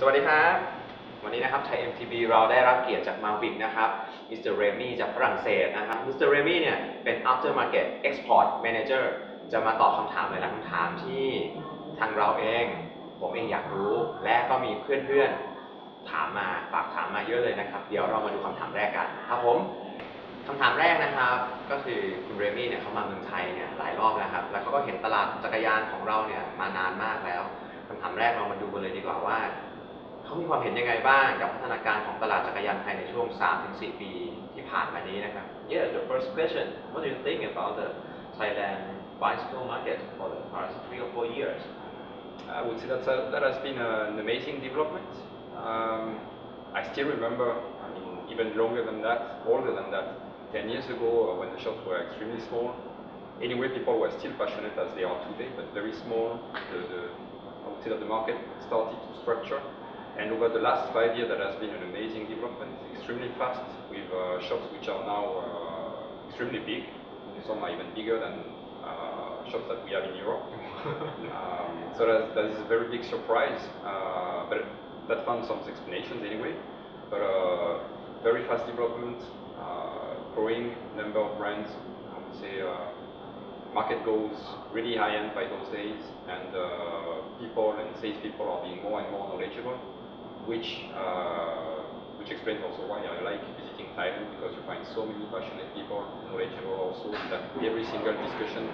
สวัสดีครับวันนี้นะครับ Thaimtb เราได้รับเกียรติจาก Mavic นะครับมิสเตอร์เรมี่จากฝรั่งเศสนะครับมิสเตอร์เรมี่เนี่ยเป็น Aftermarket Export Manager จะมาตอบคำถามหลายๆคำถามที่ทางเราเองผมเองอยากรู้และก็มีเพื่อนๆถามมาฝากถามมาเยอะเลยนะครับเดี๋ยวเรามาดูคำถามแรกกันครับผมคำถามแรกนะครับก็คือคุณเรมี่เนี่ยเขามาเมืองไทยเนี่ยหลายรอบแล้วครับแล้วเขาก็เห็นตลาดจักรยานของเราเนี่ยมานานมากแล้วคำถามแรกเรามาดูกันเลยดีกว่าว่าเขามีความเห็นยังไงบ้างกับพัฒนาการของตลาดจักรยานไทยในช่วง 3-4 ปีที่ผ่านมานี้นะครับ Yeah, the first question. What do you think about the Thailand bicycle market for the past 3 or 4 years? I would say that has been an amazing development. I still remember, even longer than that, older than that, 10 years ago when the shops were extremely small. Anyway, people were still passionate as they are today, but very small. I would say that the market started to structure. And over the last 5 years, that has been an amazing development, extremely fast, with shops which are now extremely big. Some are even bigger than shops that we have in Europe. So that is a very big surprise, but that found some explanations anyway. But very fast development, growing number of brands. I would say market goes really high end by those days, and people and sales people are being more and more knowledgeable, which explains also why I like visiting Thailand, because you find so many passionate people, knowledgeable also, that every single discussion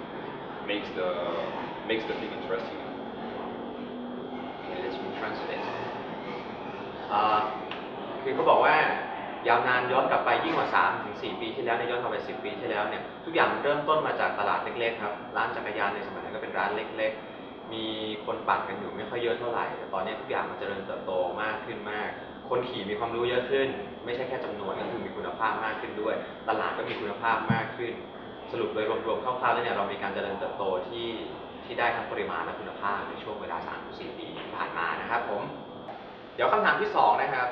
makes the thing interesting. Let me translate. คือเขาบอกว่ายาวนานย้อนกลับไปยิ่งกว่า 3-4 ปีที่แล้วย้อนกลับไป10 ปีที่แล้วเนี่ยทุกอย่างเริ่มต้นมาจากตลาดเล็กๆครับร้านจักรยานในสมัยนั้นก็เป็นร้านเล็กๆมีคนปั่นกันอยู่ไม่ค่อยเยอะเท่าไหร่แต่ตอนนี้ทุกอย่างมันเจริญเติบโตมากขึ้นมากคนขี่มีความรู้เยอะขึ้นไม่ใช่แค่จำนวนก็คือมีคุณภาพมากขึ้นด้วยตลาดก็มีคุณภาพมากขึ้นสรุปโดยรวมๆคร่าวๆแล้วเนี่ยเรามีการเจริญเติบโตที่ได้ทั้งปริมาณและคุณภาพในช่วงเวลา 3-4 ปีที่ผ่านมานะครับผมเดี๋ยวคำถามที่2นะครับ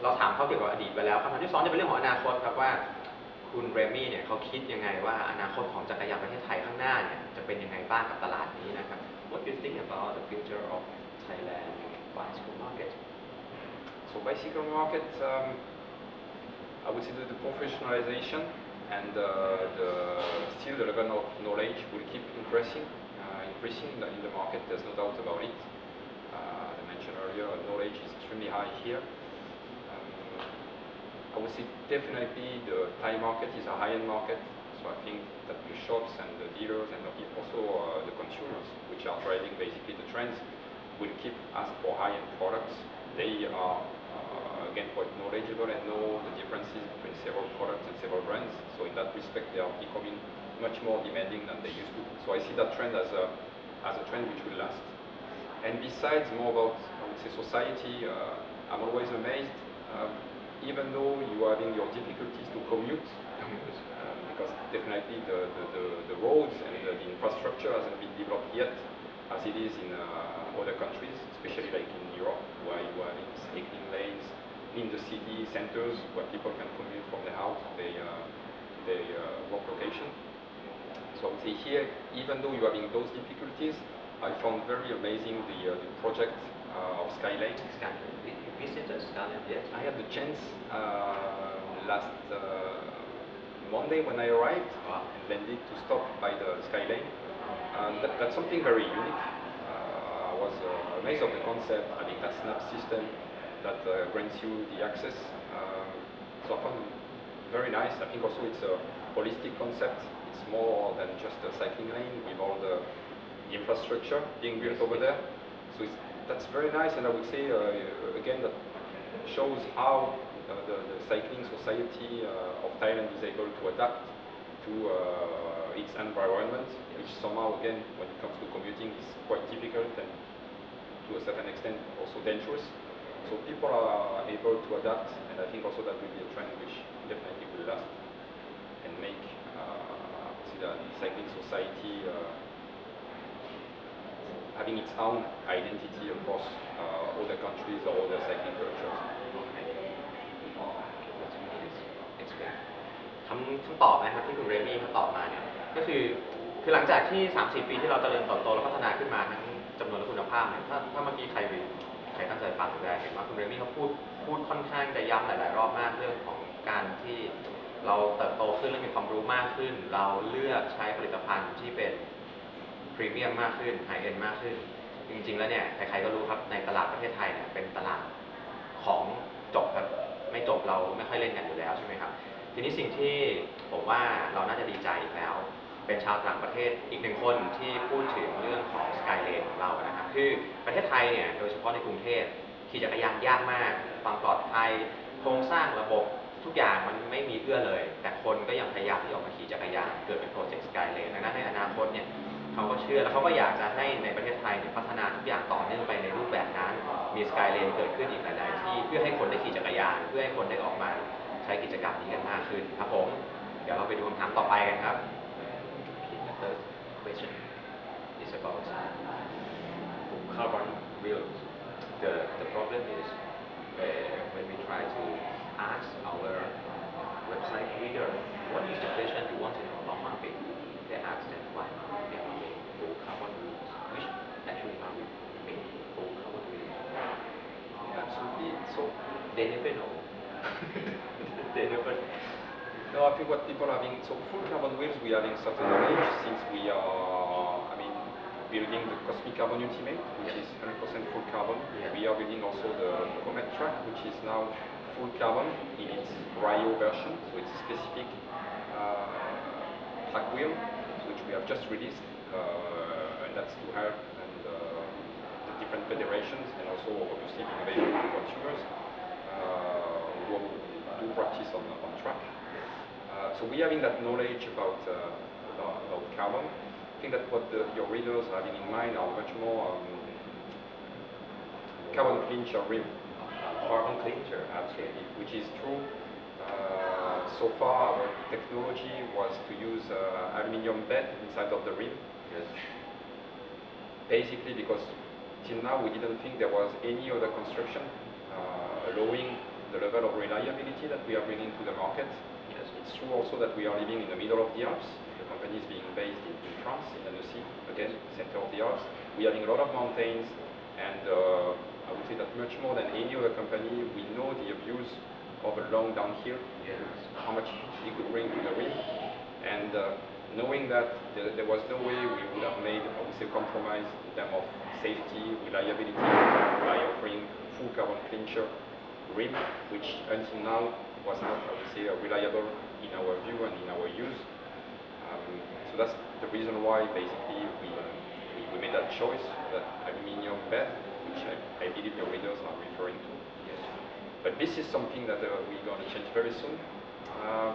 เราถามเขาเกี่ยวกับอดีตไปแล้วคำถามที่2จะเป็นเรื่องของอนาคตครับว่าคุณเรมี่เนี่ยเขาคิดยังไงว่าอนาคตของจักรยานประเทศไทยข้างหน้าเนี่ยจะเป็นยังไงบ้างกับตลาดนี้นะครับ What do you think about the future of Thailand bicycle market? So bicycle market, I would say that the professionalization and still the level of knowledge will keep increasing in the market. There's no doubt about it. As I mentioned earlier, knowledge is extremely high here. I would say definitely the Thai market is a high-end market, so I think that the shops and the dealers and also the consumers, which are driving basically the trends, will keep asking for high-end products. They are again quite knowledgeable and know the differences between several products and several brands. So in that respect, they are becoming much more demanding than they used to. So I see that trend as a trend which will last. And besides, more about I would say society, I'm always amazed. Even though you are having your difficulties to commute, because definitely the roads and the infrastructure hasn't been developed yet, as it is in other countries, especially like in Europe, where you are having cycling lanes in the city centers where people can commute from their house to their work location. So I would say here, even though you are having those difficulties, I found very amazing the project of Skylane. Visitors, yes. I had the chance last Monday when I arrived and landed to stop by the Skylane. That's something very unique. I was amazed of the concept, having that snap system that grants you the access. So I found it very nice. I think also it's a holistic concept. It's more than just a cycling lane with all the infrastructure being built over there. So that's very nice, and I would say again that shows how the cycling society of Thailand is able to adapt to its environment, which somehow again when it comes to commuting is quite difficult and to a certain extent also dangerous. So people are able to adapt, and I think also that will be a trend which definitely will last and make the cycling society having its own identity across other countries or other cycling cultures. คำตอบนะครับที่คุณเรมี่เขาตอบมาเนี่ยก็คือหลังจากที่ 3-4 ปีที่เราเจริญเติบโตและพัฒนาขึ้นมาทั้งจำนวนและคุณภาพเนี่ยถ้าเมื่อกี้ใคร ครตั้งใจฟังได้เห็นว่าคุณเรมี่เขาพูดค่อนข้างจะย้ำหลายๆรอบมากเรื่องของการที่เราเติบโตขึ้นและมีความรู้มากขึ้นเราเลือกใช้ผลิตภัณฑ์ที่เป็นพรีเมียมมากขึ้นไฮเอ็นด์มากขึ้นจริงๆแล้วเนี่ยใครๆก็รู้ครับในตลาดประเทศไทยเนี่ยเป็นตลาดของจบครับไม่จบเราไม่ค่อยเล่นกันอยู่แล้วใช่ไหมครับทีนี้สิ่งที่ผมว่าเราน่าจะดีใจอีกแล้วเป็นชาวต่างประเทศอีกหนึ่งคนที่พูดถึงเรื่องของสกายเลนของเรานะครับคือประเทศไทยเนี่ยโดยเฉพาะในกรุงเทพขี่จักรยานยากมากความปลอดภัยโครงสร้างระบบทุกอย่างมันไม่มีเอื้อเลยแต่คนก็ยังพยายามที่ออกมาขี่จักรยานเกิดเป็นโปรเจกต์สกายเลนดังนั้นในอนาคตเนี่ยเขาก็เชื่อแล้วเขาก็อยากจะให้ในประเทศไทยเนี่ยพัฒนาทุกอย่างต่อเนื่องไปในรูปแบบนั้นมีสกายเลนเกิดขึ้นอีกหลายๆที่เพื่อให้คนได้ขี่จักรยานเพื่อให้คนได้ออกมาใช้กิจกรรมนี้กันมากขึ้นครับผมเดี๋ยวเราไปดูคำถามต่อไปกันครับ The third question is about carbon wheels. The problem is when we try to ask our website reader what is the question you want to know about Mavic, they ask them why Mavic made full carbon wheels, which actually Mavic made full carbon wheels. Absolutely. So They never know. They never. no, I think what people are having, so full carbon wheels, we are having certain knowledge since we are, building the Cosmic Carbon Ultimate, which is 100% full carbon. Yeah. We are building also the Comet Track, which is now full carbon in its Rio version, so it's a specific track wheel, which we have just released, and that's to help and the different federations and also obviously being available to consumers who do practice on track. So we having that knowledge about carbon. I think that what your readers are having in mind are much more carbon clincher rim. Carbon clincher. Absolutely, which is true. So far, our technology was to use aluminium bed inside of the rim. Yes. Basically, because till now we didn't think there was any other construction allowing the level of reliability that we are bringing to the market. Yes. It's true also that we are living in the middle of the Alps. The company is being based in France, in Annecy, again, center of the Alps. We are having a lot of mountains, and I would say that much more than any other company, we know the abuse of a long downhill, Yes. how much it could bring to the rim, and knowing that there was no way we would have made, I would say, compromise in terms of safety, reliability, by offering full carbon clincher rim, which until now was not, I would say, reliable in our view and in our use. So that's the reason why basically we made that choice, that aluminium bed, which I believe your readers are referring to. Yes. But this is something that we're going to change very soon. I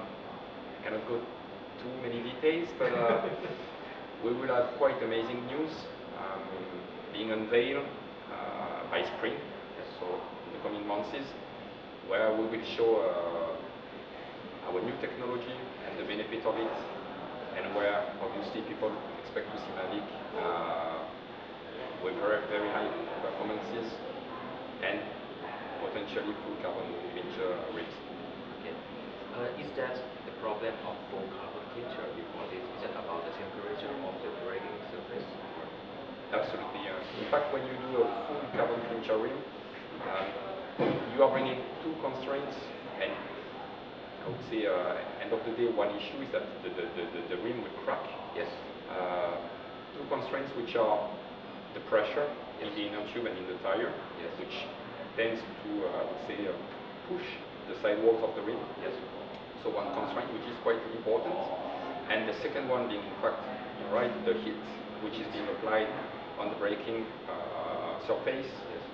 cannot go too many details, but we will have quite amazing news being unveiled by spring, so in the coming months, where we will show our new technology and the benefit of it, and where obviously people expect to see Mavic with very, very high performances and potentially full carbon clincher rims. Okay. Is that the problem of full carbon clincher because is it about the temperature of the braking surface? Absolutely. In fact, when you do a full carbon clincher rim, you are bringing two constraints, and I would say, end of the day, one issue is that the rim will crack. Yes. Two constraints, which are the pressure in the inner tube and in the tire, Yes. which tends to, I would say, push the sidewalls of the rim. Yes. So one constraint, which is quite important, and the second one being, in fact, you're right, the heat, which is being applied on the braking surface. Yes.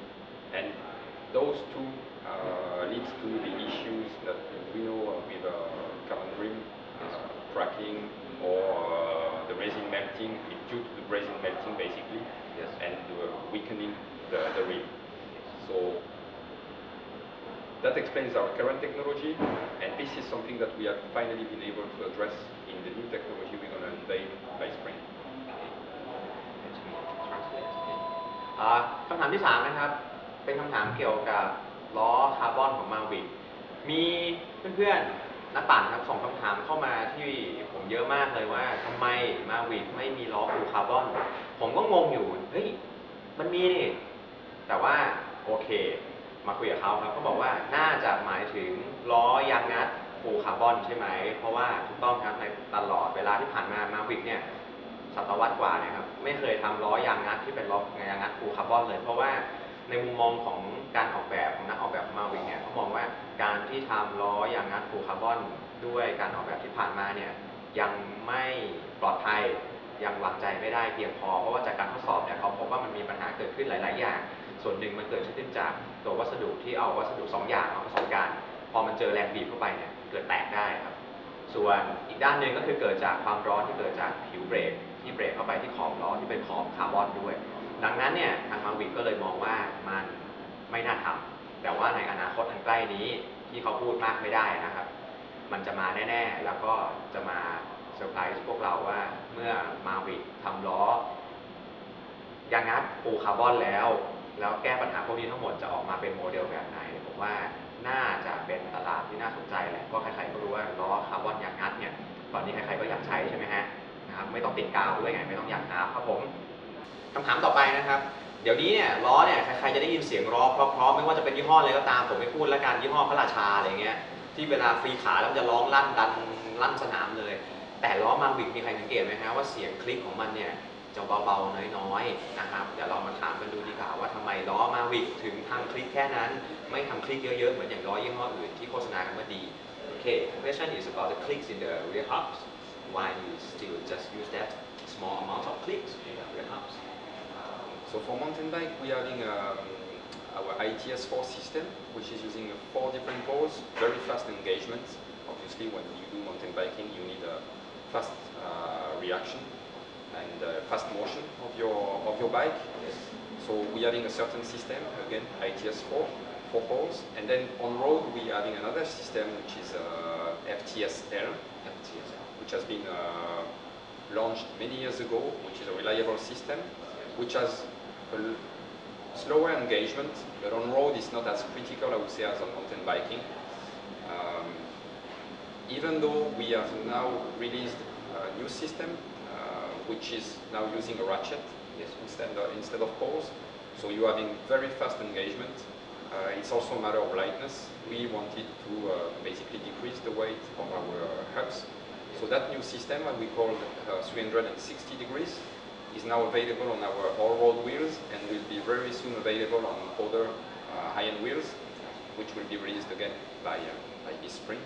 And those two leads to the issues that we know with carbon rim cracking or the resin melting. It's due to the resin melting basically, Yes. and weakening the rim. So that explains our current technology, and this is something that we have finally been able to address in the new technology we're going to unveil by spring. Okay. คำถามที่ 3 นะครับ เป็นคำถามเกี่ยวกับล้อคาร์บอนของ Mavic มีเพื่อนๆนักปั่นครับส่งคำถามเข้ามาที่ผมเยอะมากเลยว่าทำไม Mavic ไม่มีล้อฟูลคาร์บอนผมก็งงอยู่เฮ้ยมันมีนี่แต่ว่าผ โอเคมาคุยกับเขาครับเขาบอกว่าน่าจะหมายถึงล้อยางงัดฟูลคาร์บอนใช่ไหมเพราะว่าถูกต้องครับในตลอดเวลาที่ผ่านมามาวิกเนี่ยศตวรรษกว่าเนี่ยครับไม่เคยทำล้อยางงัดที่เป็นล้อยางงัดฟูลคาร์บอนเลยเพราะว่าในมุมมองของการออกแบบของนักออกแบบมาวิกเนี่ยเขามองว่าการที่ทำล้อยางงัดฟูลคาร์บอนด้วยการออกแบบที่ผ่านมาเนี่ยยังไม่ปลอดภัยยังวางใจไม่ได้เพียงพอเพราะว่าจากการทดสอบเนี่ยเขาพบว่ามันมีปัญหาเกิดขึ้นหลายๆอย่างส่วนหนึ่งมันเกิดขึ้นจากตัววัสดุที่เอาวัสดุ2อย่างมาผสมกันพอมันเจอแรงบีบเข้าไปเนี่ยเกิดแตกได้ครับส่วนอีกด้านหนึ่งก็คือเกิดจากความร้อนที่เกิดจากผิวเบรกที่เบรกเข้าไปที่ขอบล้อที่เป็นขอบคาร์บอนด้วยดังนั้นเนี่ยทางมาวิกก็เลยมองว่ามันไม่น่าทำแต่ว่าในอนาคตอันใกล้นี้ที่เขาพูดมากไม่ได้นะครับมันจะมาแน่ๆแล้วก็จะมาเซอร์ไพรส์พวกเราว่าเมื่อมาวิกทำล้อยางงัดฟูลคาร์บอนแล้วแก้ปัญหาพวกนี้ทั้งหมดจะออกมาเป็นโมเดลแบบไหนผมว่าน่าจะเป็นตลาดที่น่าสนใจแหละเพราะใครๆก็รู้ว่าล้อคาร์บอนยางงัดเนี่ยตอนนี้ใครๆก็อยากใช้ใช่ไหมฮะนะครับไม่ต้องติดกาวด้วยไงไม่ต้องยางน้ำครับผมคำถามต่อไปนะครับเดี๋ยวนี้เนี่ยล้อเนี่ยใครๆจะได้ยินเสียงล้อเพราะๆไม่ว่าจะเป็นยี่ห้ออะไรก็ตามผมไม่พูดแล้วกันยี่ห้อพระราชาอะไรเงี้ยที่เวลาฟรีขาแล้วจะร้องลั่นดันลั่นสนามเลยแต่ล้อมาวิกมีใครสังเกตไหมฮะว่าเสียงคลิกของมันเนี่ยจะเบาๆน้อยๆนะครับเดี๋ยวเรามาถามกันดูดีกว่าว่าทำไมล้อมาวิกถึงทำคลิกแค่นั้นไม่ทำคลิกเยอะๆเหมือนอย่างล้อยี่ห้ออื่นที่โฆษณากันว่าดีโอเค question is about the clicks in the rear hubs why you still just use that small amount of clicks in the rear hubs So for mountain bike, we are having our ITS4 system, which is using 4 different poles, very fast engagement. Obviously, when you do mountain biking, you need a fast reaction and fast motion of your bike. So we are having a certain system, again ITS4, 4 poles, and then on road we are having another system which is FTSL, which has been launched many years ago, which is a reliable system, which has a slower engagement, but on road it's not as critical, I would say, as on mountain biking. Even though we have now released a new system, which is now using a ratchet instead of poles, so you're having very fast engagement. It's also a matter of lightness. We wanted to basically decrease the weight of our hubs. So that new system, what we call 360 degrees, is now available on our all-road wheels and will be very soon available on other high-end wheels, which will be released again by this spring.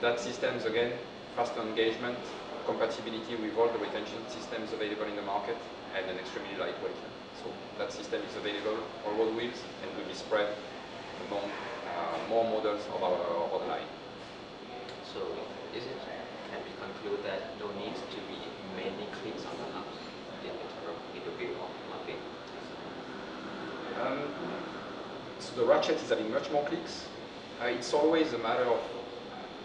That system is again faster engagement, compatibility with all the retention systems available in the market, and an extremely lightweight. So that system is available on all-road wheels and will be spread among more models of our line. So is it, can we conclude that no need to be many clicks on the hubs in the wheel of Mavic? So the ratchet is having much more clicks. It's always a matter of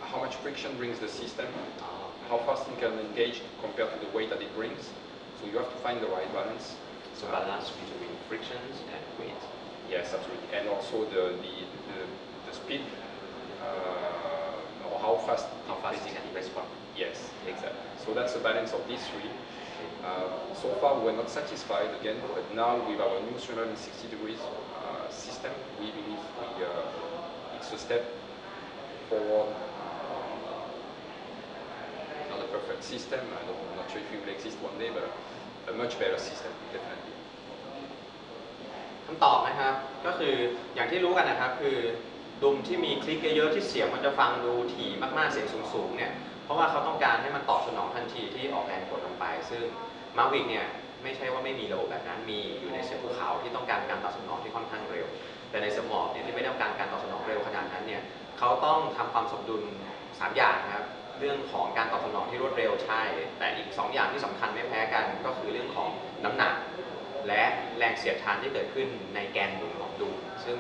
how much friction brings the system, how fast it can engage compared to the weight that it brings. So you have to find the right balance. So balance between frictions and weight. Yes, absolutely, and also the speed or how fast it can respond. Yes, exactly. So that's the balance of these three. So far we were not satisfied again, but now with our new 360 degrees system, we believe it's a step forward. Not a perfect system, I'm not sure if it will exist one day, but a much better system, definitely. คำตอบนะครับก็คืออย่างที่รู้กันนะครับคือดุมที่มีคลิกเยอะๆที่เสียงมันจะฟังดูถี่มากๆเสียงสูงๆเนี่ยเพราะว่าเขาต้องการให้มันตอบสนองทันทีที่ออกแรงกดลงไปซึ่ง Mavic เนี่ยไม่ใช่ว่าไม่มีระบบแบบนั้นมีอยู่ในเสือภูเขาที่ต้องการการตอบสนองที่ค่อนข้างเร็วแต่ในเสือหมอบเนี่ยที่ไม่ต้องการการตอบสนองเร็วขนาดนั้นเนี่ยเขาต้องทำความสมดุล3อย่างนะครับเรื่องของการตอบสนองที่รวดเร็วใช่แต่อีก2อย่างที่สำคัญไม่แพ้กันก็คือเรื่องของน้ำหนักและแรงเสียดทานที่เกิดขึ้นในแกนหมุนของดุมซึ่ง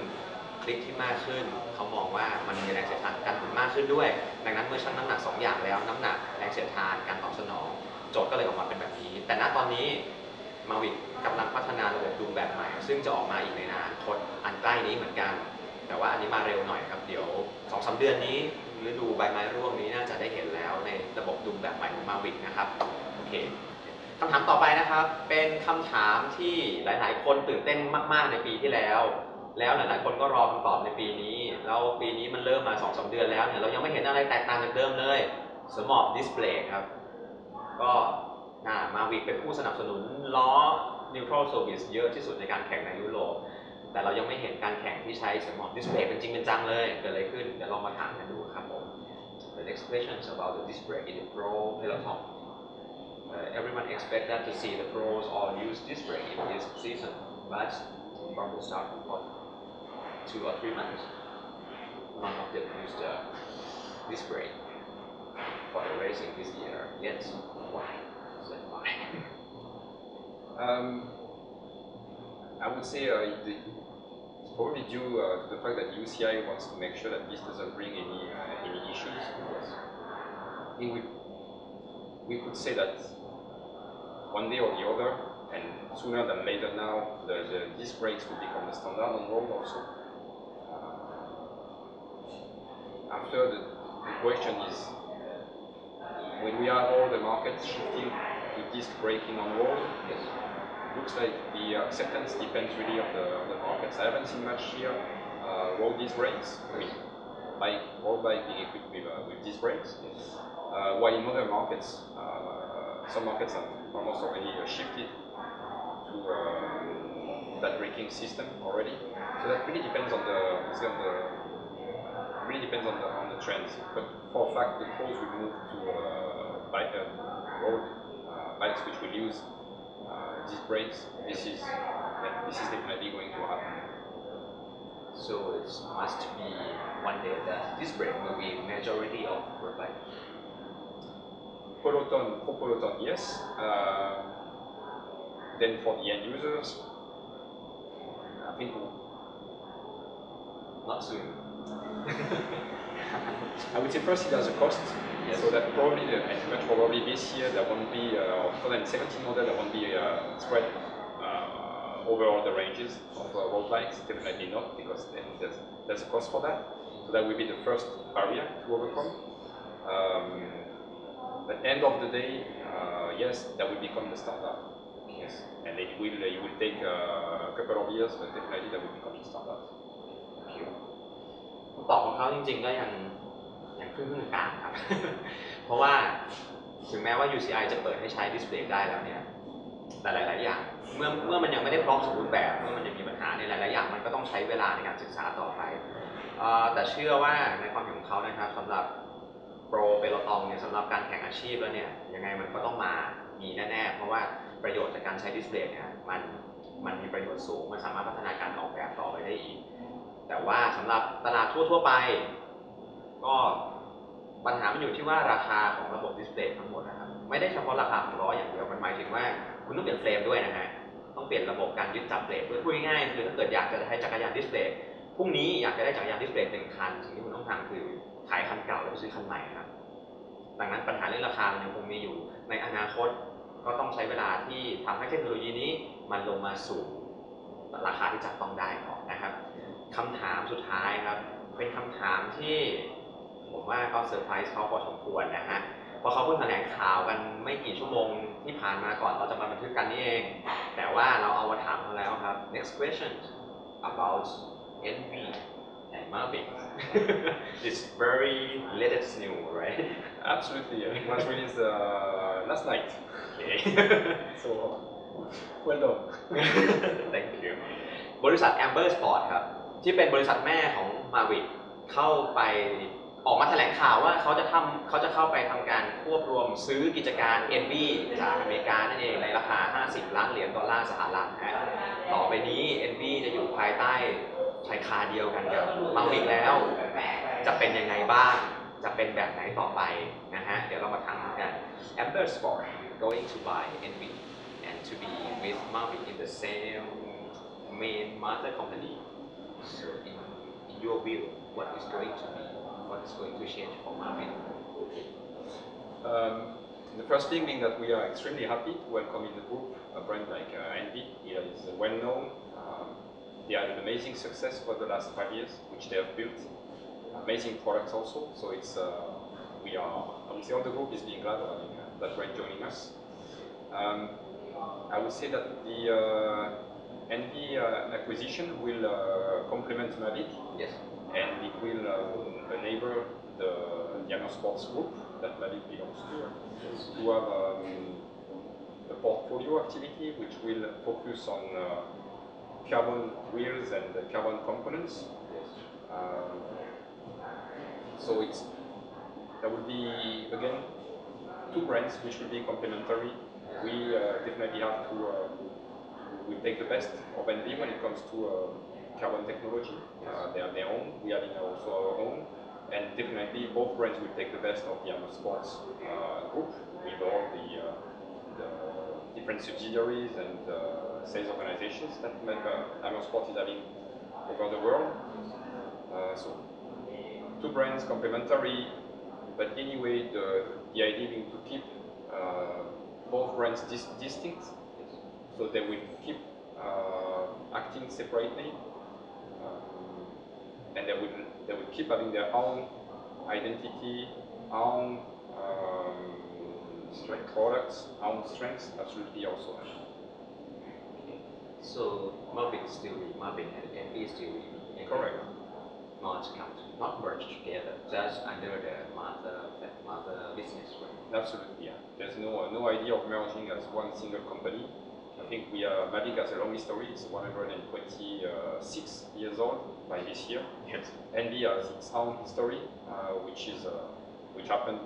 คลิกที่มากขึ้นเขามองว่ามันมีแรงเสียดทานการหมุนมากขึ้นด้วยดังนั้นเมื่อชั่งน้ำหนัก2อย่างแล้วน้ำหนักแรงเสียดทานการตอบสนองโจทย์ก็เลยออกมาเป็นแบบนี้แต่ณตอนนี้ Mavic กำลังพัฒนาระบบดุมแบบใหม่ซึ่งจะออกมาอีกในอนาคตอันใกล้นี้เหมือนกันแต่ว่าอันนี้มาเร็วหน่อยครับเดี๋ยว 2-3 เดือนนี้ฤดูใบไม้ร่วงนี้น่าจะได้เห็นแล้วในระบบดุมแบบใหม่ของ Mavic นะครับโอเค คำถามต่อไปนะครับเป็นคำถามที่หลายๆ คนตื่นเต้นมากๆในปีที่แล้วหลายๆคนก็รอคำตอบในปีนี้แล้วปีนี้มันเริ่มมา 2-3 เดือนแล้วเนี่ยเรายังไม่เห็นอะไรแตกต่างจากเดิมเลยสมอบดิสเพลย์ครับก็Mavic เป็นผู้สนับสนุนล้อ Neutral Service เยอะที่สุดในการแข่งในยุโรปแต่เรายังไม่เห็นการแข่งที่ใช้สมอบดิสเพลย์เป็นจริงเป็นจังเลยเกิดอะไรขึ้นเดี๋ยวลองมาถามกันดูครับผม The next question is about the disc brake in the Pro peloton. Everyone expect that to see the pros all use disc brake in this season, but from the start of 2 or 3 months, none of them use the disc brake for the racing this year. Yet, why? Is that why? I would say it's probably due to the fact that UCI wants to make sure that this doesn't bring any issues. I think we could say that one day or the other, and sooner than later now, the disc brakes will become the standard on road also. After the question is, when we have all the markets shifting to disc braking on road, looks like the acceptance depends really on the markets. I haven't seen much here road disc brakes, road bike being equipped with disc brakes, while in other markets, some markets have almost already shifted to that braking system already. So that really depends on the trends. But for a fact, the pros will move to road bikes which will use disc brakes. This is definitely going to happen. So it must be one day that disc brake will be majority of road bike. Peloton, yes. Then for the end users, I think not soon. I would say first it has a cost, so that probably, much probably this year there won't be, 2017 model there won't be spread over all the ranges of road bikes, definitely not, because then there's a cost for that. So that will be the first barrier to overcome. But end of the day, yes, that will become the standard. Yes, and it will take a couple of years, but definitely that will become the standard. ตอบของเขาจริงๆก็ยังครึ่งกลางครับ เพราะว่าถึงแม้ว่า UCI จะเปิดให้ใช้ดิสเพลย์ได้แล้วเนี่ยแต่หลายๆอย่างเมื่อมันยังไม่ได้พร้อมสมบูรณ์แบบเมื่อมันยังมีปัญหาในหลายๆอย่างมันก็ต้องใช้เวลาในการศึกษาต่อไปแต่เชื่อว่าในความเห็นของเขานะครับสำหรับโปรเปโลตองเนี่ยสำหรับการแข่งอาชีพแล้วเนี่ยยังไงมันก็ต้องมีแน่ๆเพราะว่าประโยชน์จากการใช้ดิสเพลย์เนี่ยมันมีประโยชน์สูงมันสามารถพัฒนาการออกแบบต่อไปได้อีกแต่ว่าสำหรับตลาดทั่วๆไปก็ปัญหามันอยู่ที่ว่าราคาของระบบดิสเพลย์ทั้งหมดนะครับไม่ได้เฉพาะราคาของล้ออย่างเดียวมันหมายถึงว่าคุณต้องเปลี่ยนเฟรมด้วยนะฮะต้องเปลี่ยนระบบการยึดจับเบรกด้วยพูดง่ายๆคือถ้าเกิดอยากจะได้จักรยานดิสเพลย์พรุ่งนี้อยากจะได้จักรยานดิสเพลย์1 คันสิ่งที่คุณต้องทำคือขายคันเก่าแล้วไปซื้อคันใหม่ครับดังนั้นปัญหาเรื่องราคามันยังคงมีอยู่ในอนาคตก็ต้องใช้เวลาที่ทำให้เทคโนโลยีนี้มันลงมาสู่ราคาที่จับต้องได้ก่อนนะครับคำถามสุดท้ายครับเป็นคำถามที่ผมว่าก็เซอร์ไพรส์เขาพอสมควรนะฮะเพราะเขาเพิ่งแถลงข่าวกันไม่กี่ชั่วโมงที่ผ่านมาก่อนเราจะมาบันทึกกันนี่เองแต่ว่าเราเอามาถามเขาแล้วครับ next question about NV and Mavic it's very latest new right Absolutely, it was released last night. Okay. So well done. Thank you. บริษัท Amber Sport ครับที่เป็นบริษัทแม่ของ Mavic เข้าไปออกมาแถลงข่าวว่าเขาจะเข้าไปทำการควบรวมซื้อกิจการ NV จากอเมริกานั่นเองในราคา$50 ล้านสหรัฐนะต่อไปนี้ NV จะอยู่ภายใต้ชายคาเดียวกันกับ Mavic แล้วจะเป็นยังไงบ้างจะเป็นแบบไหนต่อไปนะฮะเดี๋ยวเรามาถามกัน Amber Sport going to buy NV and to be with Mavic in the same main mother company so in your view what is going to change for Mavic The first thing being that we are extremely happy to welcome in the group a brand like NV. It is well known. They had an amazing success for the last 5 years, which they have built. Amazing products also. So it's I would say all the group is being glad of having that brand joining us. I would say that the NV acquisition will complement Mavic. Yes. And it will enable the Diamond Sports Group that Mavic belongs to have a portfolio activity which will focus on carbon wheels and carbon components. Yes. So there will be again two brands which will be complementary. We definitely have to we take the best of NV when it comes to carbon technology. They are their own. We are also our own. And definitely both brands will take the best of the Diamond Sports group with all the different subsidiaries and sales organizations that Diamond Sports is having over the world. So two brands complementary, but anyway the idea being to keep both brands distinct, so they will keep acting separately. And they will keep having their own identity, own products, own strengths, absolutely also. Okay. So Mavic still be Mavic and NV still be NV. Correct. Not merged together, just under the mother business. Absolutely, yeah. There's no idea of merging as one single company. I think Mavic has a long history. It's 126 years old by this year. Yes. NV has its own history, which happened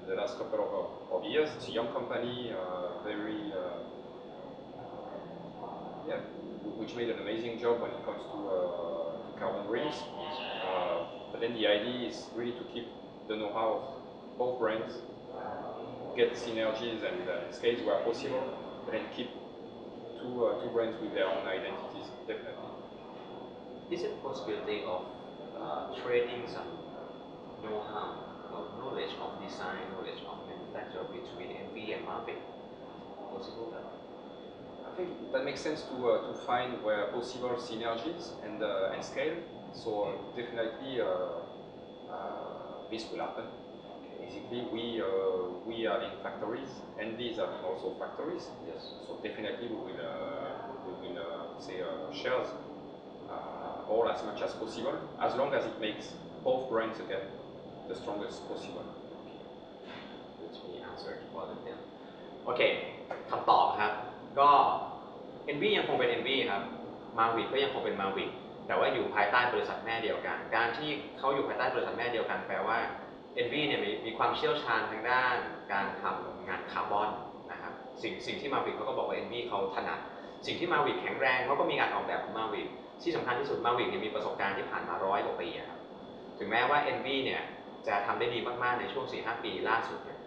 the last couple of years. It's a young company, which made an amazing job when it comes to carbon rims. But then the idea is really to keep the know-how of both brands, get synergies and scales where possible, but then keep two brands with their own identities, definitely. Is it a possibility of trading some know-how or knowledge of design, knowledge of manufacture between NV and Mavic? Possible? I think that makes sense to find where possible synergies and scale. So definitely this will happen. Basically, we are in factories, and these are also factories. Yes. So definitely we will shares all as much as possible, as long as it makes both brands again the strongest possible. Which we answered for them. โอเคคำตอบครับก็ NV ยังคงเป็น NV ครับ Mavic ก็ยังคงเป็น Mavic แต่ว่าอยู่ภายใต้บริษัทแม่เดียวกันการที่เขาอยู่ภายใต้บริษัทแม่เดียวกันแปลว่า NV เนี่ยมีความเชี่ยวชาญทางด้านการทำงานคาร์บอนนะครับสิ่งที่ Mavic เขาก็บอกว่า NV เขาถนัดสิ่งที่ Mavic แข็งแรงเขาก็มีการออกแบบของ Mavic ที่สำคัญที่สุด Mavic เนี่ยมีประสบการณ์ที่ผ่านมา100 กว่าปีครับถึงแม้ว่า NV เนี่ยจะทำได้ดีมากๆในช่วง 4-5 ปีล่าสุดเนี่ย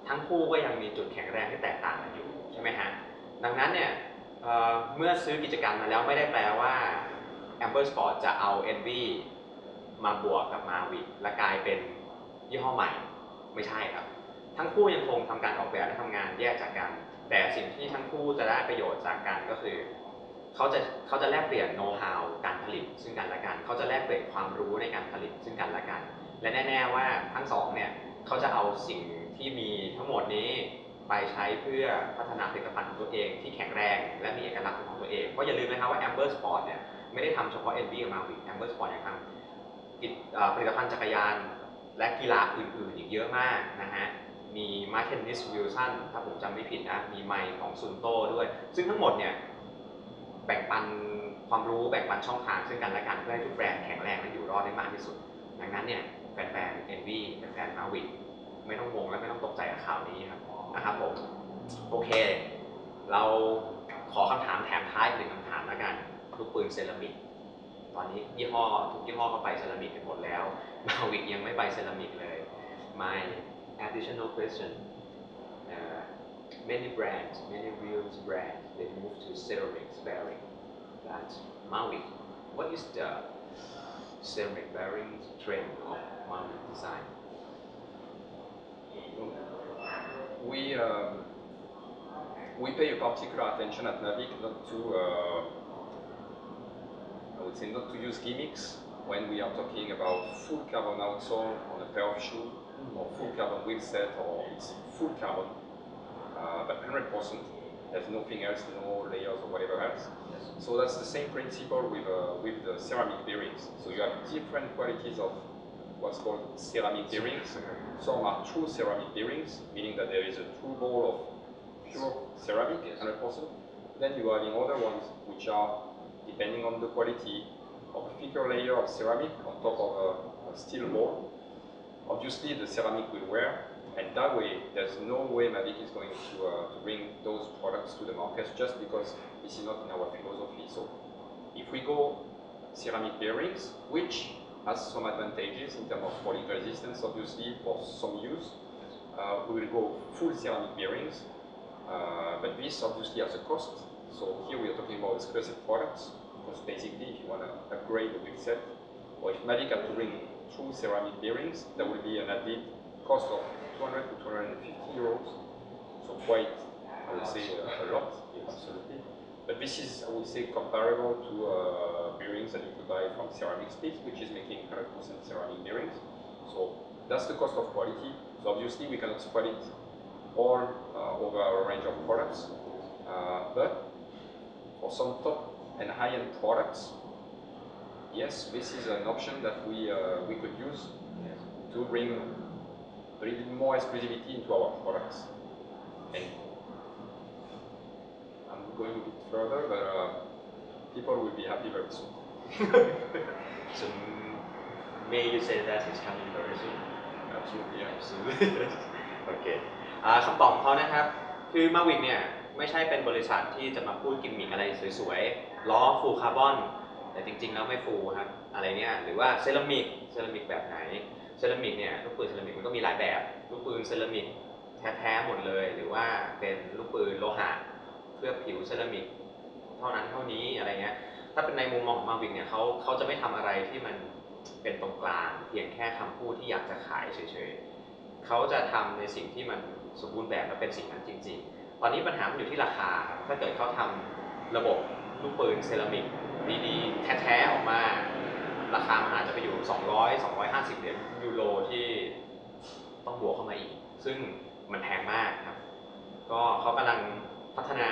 ทั้งคู่ก็ยังมีจุดแข็งแรงที่แตกต่างกันอยู่ใช่ไหมฮะดังนั้นเนี่ยเมื่อซื้อกิจการมาแล้วไม่ได้แปลว่า Amber Sport จะเอา NV มาบวกกับ Mavic และกลายเป็นยี่ห้อใหม่ไม่ใช่ครับทั้งคู่ยังคงทำการออกแบบและทำงานแยกจากกันแต่สิ่งที่ทั้งคู่จะได้ประโยชน์จากกันก็คือเขาจะแลกเปลี่ยนโน้ตฮาวการผลิตซึ่งกันและกันเขาจะแลกเปลี่ยนความรู้ในการผลิตซึ่งกันและกันและแน่ๆว่าทั้งสองเนี่ยเขาจะเอาสิ่งที่มีทั้งหมดนี้ไปใช้เพื่อพัฒนาผลิตภัณฑ์ของตัวเองที่แข็งแรงและมีเอกลักษณ์ของตัวเองเพราะอย่าลืมนะครับว่า Amber Sport เนี่ยไม่ได้ทำเฉพาะ NV กับ Mavic Amber Sport ยังทำผลิตภัณฑ์จักรยานและกีฬาอื่นๆอีกเยอะมากนะฮะมีไม้เทนนิสวิลสันถ้าผมจำไม่ผิดนะมีไมค์ของซุนโต้ด้วยซึ่งทั้งหมดเนี่ยแบ่งปันความรู้แบ่งปันช่องทางซึ่งกันและกันเพื่อให้ทุกแบรนด์แข็งแรงและอยู่รอดได้มากที่สุดดังนั้นเนี่ยแฟนๆ NV แฟนๆ Mavic ไม่ต้องงงและไม่ต้องตกใจกับข่าวนี้ครับนะครับผมโอเคเราขอคำถามแถมท้าย1คำถามแล้วกันลูกปืนเซรามิกตอนนี้ยี่ห้อทุกยี่ห้อก็ไปเซรามิกกันหมดแล้ว Mavic ยังไม่ไปเซรามิกเลย My additional question many brands many wheels brands they move to ceramics bearing but Mavic what is the ceramic bearing trend of Mavic design we pay a particular attention at Mavic not to I would say not to use gimmicks when we are talking about full carbon outsole on a pair of shoes or full carbon wheel set, or it's full carbon, but 100%. There's nothing else, no layers or whatever else. Yes. So that's the same principle with the ceramic bearings. So you have different qualities of what's called ceramic bearings. Some are true ceramic bearings, meaning that there is a true ball of pure ceramic, 100%. Then you are having other ones which are, depending on the quality, of a thicker layer of ceramic on top of a steel ball. Obviously, the ceramic will wear, and that way, there's no way Mavic is going to bring those products to the market just because this is not in our philosophy. So, if we go ceramic bearings, which has some advantages in terms of falling resistance, obviously, for some use, we will go full ceramic bearings, but this obviously has a cost. So here we are talking about exclusive products, because basically, if you want to upgrade the wheel set, or if Mavic had to bring true ceramic bearings, there will be an added cost of 200 to 250 euros. So quite, I would say, a lot, absolutely. But this is, I would say, comparable to bearings that you could buy from Ceramic Split, which is making 100% ceramic bearings. So that's the cost of quality. So obviously, we cannot spread it all over our range of products. But for some top and high-end products, yes, this is an option that we could use to bring a little bit more exclusivity into our products. And I'm going a bit further, but people will be happy very soon. So may you say that it's coming very soon? Absolutely, yeah. Absolutely. โอเคคำตอบของเขานะครับคือ Mavic เนี่ยไม่ใช่เป็นบริษัทที่จะมาพูดกิมมิคอะไรสวยๆล้อฟูลคาร์บอนแต่จริงๆแล้วไม่ฟูครับอะไรเนี่ยหรือว่าเซรามิกแบบไหนเซรามิกเนี่ยลูกปืนเซรามิกมันก็มีหลายแบบลูกปืนเซรามิกแท้ๆหมดเลยหรือว่าเป็นลูกปืนโลหะเคลือบผิวเซรามิกเท่านั้นเท่านี้อะไรเงี้ยถ้าเป็นในมุมมองของ Mavic เนี่ยเขาจะไม่ทำอะไรที่มันเป็นตรงกลางเพียงแค่คำพูดที่อยากจะขายเฉยๆเขาจะทำในสิ่งที่มันสมบูรณ์แบบและเป็นสิ่งนั้นจริงๆตอนนี้ปัญหามันอยู่ที่ราคาถ้าเกิดเขาทำระบบลูกปืนเซรามิกดีๆแท้ๆออกมาราคามันอาจจะไปอยู่250 เหรียญยูโรที่ต้องบวกเข้ามาอีกซึ่งมันแพงมากครับก็เขากำลังพัฒนา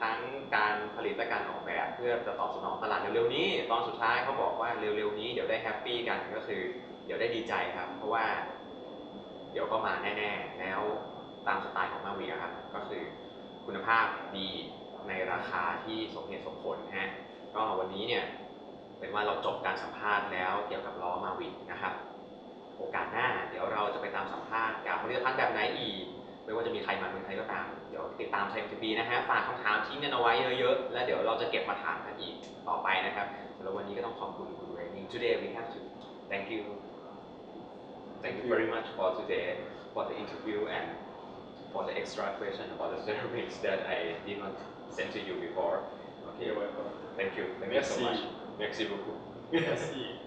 ทั้งการผลิตและการออกแบบเพื่อจะตอบสนองตลาดเร็วๆนี้ตอนสุดท้ายเขาบอกว่าเร็วๆนี้เดี๋ยวได้แฮปปี้กันก็คือเดี๋ยวได้ดีใจครับเพราะว่าเดี๋ยวก็มาแน่ๆแล้วตามสไตล์ของ Mavic ครับก็คือคุณภาพดีในราคาที่สมเหตุสมผลฮะก็วันนี้เนี่ยเป็นว่าเราจบการสัมภาษณ์แล้วเกี่ยวกับล้อ Mavic นะครับโอกาสหน้าเดี๋ยวเราจะไปตามสัมภาษณ์กับผลิตภัณฑ์แบบไหนอีกไม่ว่าจะมีใครมาเมืองไทยก็ตามเดี๋ยวติดตาม Thaimtb นะฮะฝากคำถามทิ้งกันเอาไว้เยอะๆและเดี๋ยวเราจะเก็บมาถามกันอีกต่อไปนะครับสำหรับวันนี้ก็ต้องขอบคุณคุณ Remi. Today we have to thank you very much for today for the interview and for the extra question about the ceramics that I did not send to you before. Okay, You're welcome. Thank you so much. Merci beaucoup. Merci.